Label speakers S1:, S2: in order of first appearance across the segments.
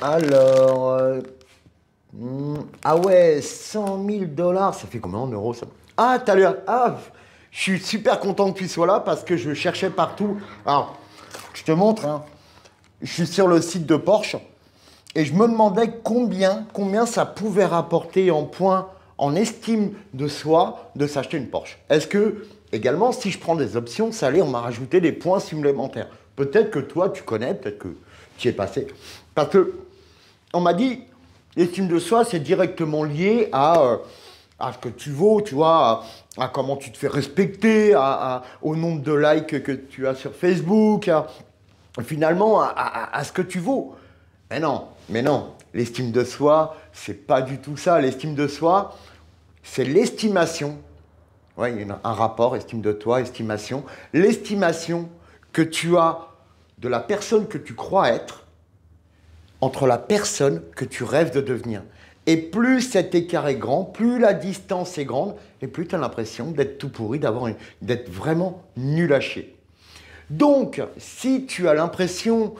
S1: Alors, ah ouais, 100 000 $, ça fait combien en euros ça? Ah, t'as l'air. Ah, je suis super content que tu sois là parce que je cherchais partout. Alors, je te montre, hein. Je suis sur le site de Porsche et je me demandais combien ça pouvait rapporter en points, en estime de soi, de s'acheter une Porsche. Est-ce que, également, si je prends des options, ça allait, on m'a rajouté des points supplémentaires. Peut-être que toi, tu connais, peut-être que tu y es passé. Parce que, on m'a dit, l'estime de soi, c'est directement lié à ce que tu vaux, tu vois, à comment tu te fais respecter, au nombre de likes que tu as sur Facebook, finalement à ce que tu vaux. Mais non, l'estime de soi, c'est pas du tout ça. L'estime de soi, c'est l'estimation. Ouais, il y a un rapport, estime de toi, estimation. L'estimation que tu as de la personne que tu crois être entre la personne que tu rêves de devenir. Et plus cet écart est grand, plus la distance est grande, et plus tu as l'impression d'être tout pourri, d'être vraiment nul à chier. Donc, si tu as l'impression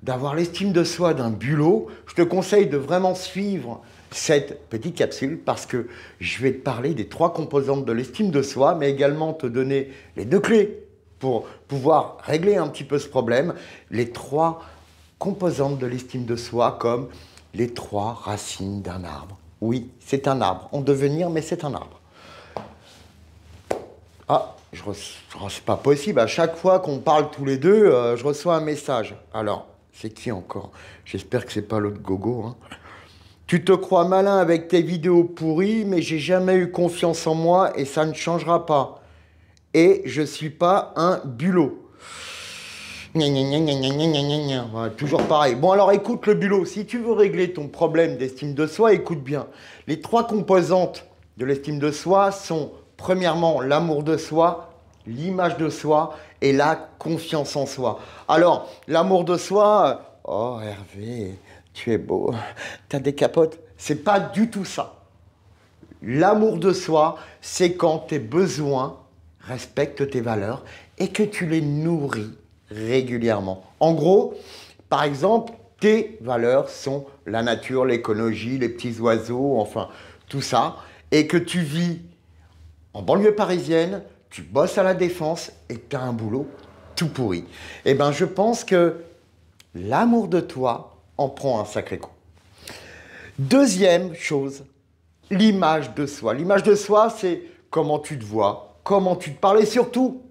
S1: d'avoir l'estime de soi d'un bulot, je te conseille de vraiment suivre cette petite capsule parce que je vais te parler des 3 composantes de l'estime de soi, mais également te donner les 2 clés pour pouvoir régler un petit peu ce problème, les 3 composantes de l'estime de soi comme les 3 racines d'un arbre. Oui, c'est un arbre en devenir, mais c'est un arbre. Ah, c'est pas possible. À chaque fois qu'on parle tous les deux, je reçois un message. Alors, c'est qui encore? J'espère que c'est pas l'autre gogo, hein. Tu te crois malin avec tes vidéos pourries, mais j'ai jamais eu confiance en moi et ça ne changera pas. Et je suis pas un bulot. Gna, gna, gna, gna, gna, gna, gna, gna. Ouais, toujours pareil. Bon, alors écoute le bulot. Si tu veux régler ton problème d'estime de soi, écoute bien. Les 3 composantes de l'estime de soi sont, premièrement, l'amour de soi, l'image de soi et la confiance en soi. Alors, l'amour de soi, oh Hervé, tu es beau, t'as des capotes. C'est pas du tout ça. L'amour de soi, c'est quand tes besoins respectent tes valeurs et que tu les nourris régulièrement. En gros, par exemple, tes valeurs sont la nature, l'écologie, les petits oiseaux, enfin tout ça, et que tu vis en banlieue parisienne, tu bosses à la Défense et tu as un boulot tout pourri. Eh bien, je pense que l'amour de toi en prend un sacré coup. Deuxième chose, l'image de soi. L'image de soi, c'est comment tu te vois, comment tu te parles et surtout,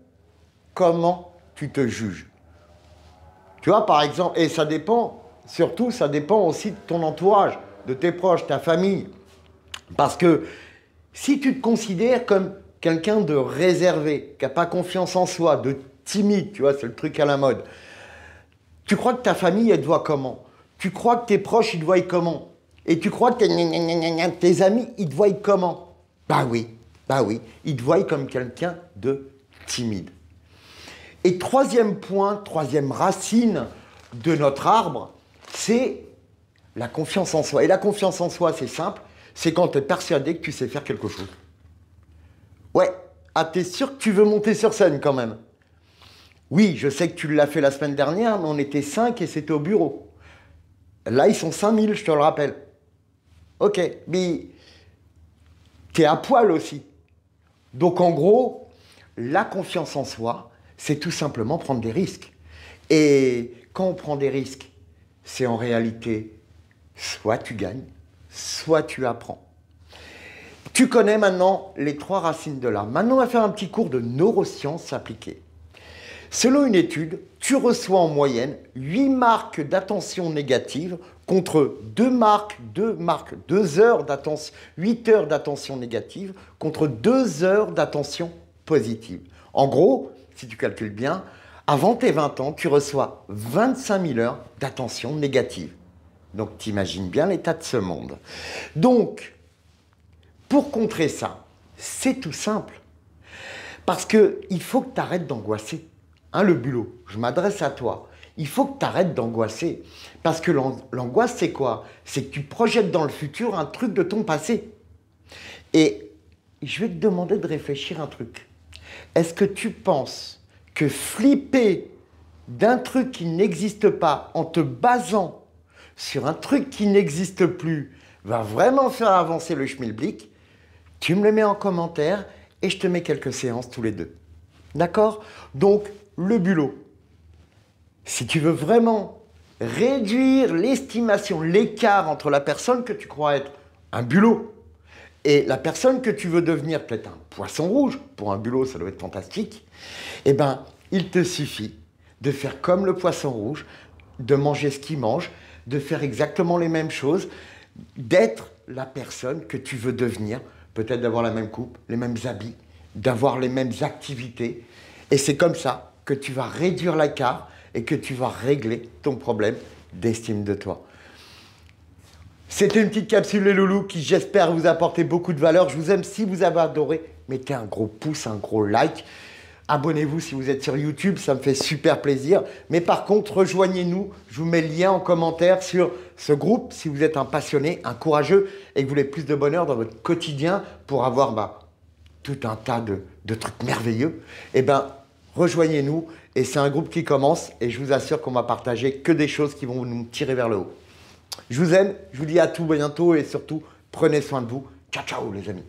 S1: comment tu te juges. Tu vois, par exemple, et ça dépend, surtout, ça dépend aussi de ton entourage, de tes proches, ta famille. Parce que si tu te considères comme quelqu'un de réservé, qui n'a pas confiance en soi, de timide, tu vois, c'est le truc à la mode, tu crois que ta famille, elle te voit comment? Tu crois que tes proches, ils te voient comment? Et tu crois que tes amis, ils te voient comment? Bah oui, ils te voient comme quelqu'un de timide. Et troisième point, troisième racine de notre arbre, c'est la confiance en soi. Et la confiance en soi, c'est simple, c'est quand tu es persuadé que tu sais faire quelque chose. Ouais, ah t'es sûr que tu veux monter sur scène quand même? Oui, je sais que tu l'as fait la semaine dernière, mais on était 5 et c'était au bureau. Là, ils sont 5000, je te le rappelle. Ok, mais t'es à poil aussi. Donc en gros, la confiance en soi, c'est tout simplement prendre des risques. Et quand on prend des risques, c'est en réalité, soit tu gagnes, soit tu apprends. Tu connais maintenant les 3 racines de l'art. Maintenant, on va faire un petit cours de neurosciences appliquées. Selon une étude, tu reçois en moyenne 8 marques d'attention négative contre 2 heures d'attention, 8 heures d'attention négative contre 2 heures d'attention positive. En gros, si tu calcules bien, avant tes 20 ans, tu reçois 25 000 heures d'attention négative. Donc, tu imagines bien l'état de ce monde. Donc, pour contrer ça, c'est tout simple. Parce qu'il faut que tu arrêtes d'angoisser. Hein, le bulot, je m'adresse à toi. Il faut que tu arrêtes d'angoisser. Parce que l'angoisse, c'est quoi? C'est que tu projettes dans le futur un truc de ton passé. Et je vais te demander de réfléchir un truc. Est-ce que tu penses que flipper d'un truc qui n'existe pas en te basant sur un truc qui n'existe plus va vraiment faire avancer le schmilblick, tu me le mets en commentaire et je te mets quelques séances tous les deux. D'accord? Donc, le bulot. Si tu veux vraiment réduire l'estimation, l'écart entre la personne que tu crois être un bulot et la personne que tu veux devenir peut-être un poisson rouge, pour un bulot ça doit être fantastique, eh ben, il te suffit de faire comme le poisson rouge, de manger ce qu'il mange, de faire exactement les mêmes choses, d'être la personne que tu veux devenir, peut-être d'avoir la même coupe, les mêmes habits, d'avoir les mêmes activités. Et c'est comme ça que tu vas réduire l'écart et que tu vas régler ton problème d'estime de toi. C'était une petite capsule les loulous qui j'espère vous apporter beaucoup de valeur. Je vous aime. Si vous avez adoré, mettez un gros pouce, un gros like. Abonnez-vous si vous êtes sur YouTube, ça me fait super plaisir. Mais par contre, rejoignez-nous. Je vous mets le lien en commentaire sur ce groupe si vous êtes un passionné, un courageux et que vous voulez plus de bonheur dans votre quotidien pour avoir tout un tas de trucs merveilleux. Eh ben, rejoignez-nous et c'est un groupe qui commence et je vous assure qu'on va partager que des choses qui vont nous tirer vers le haut. Je vous aime, je vous dis à tout bientôt et surtout, prenez soin de vous. Ciao, ciao les amis.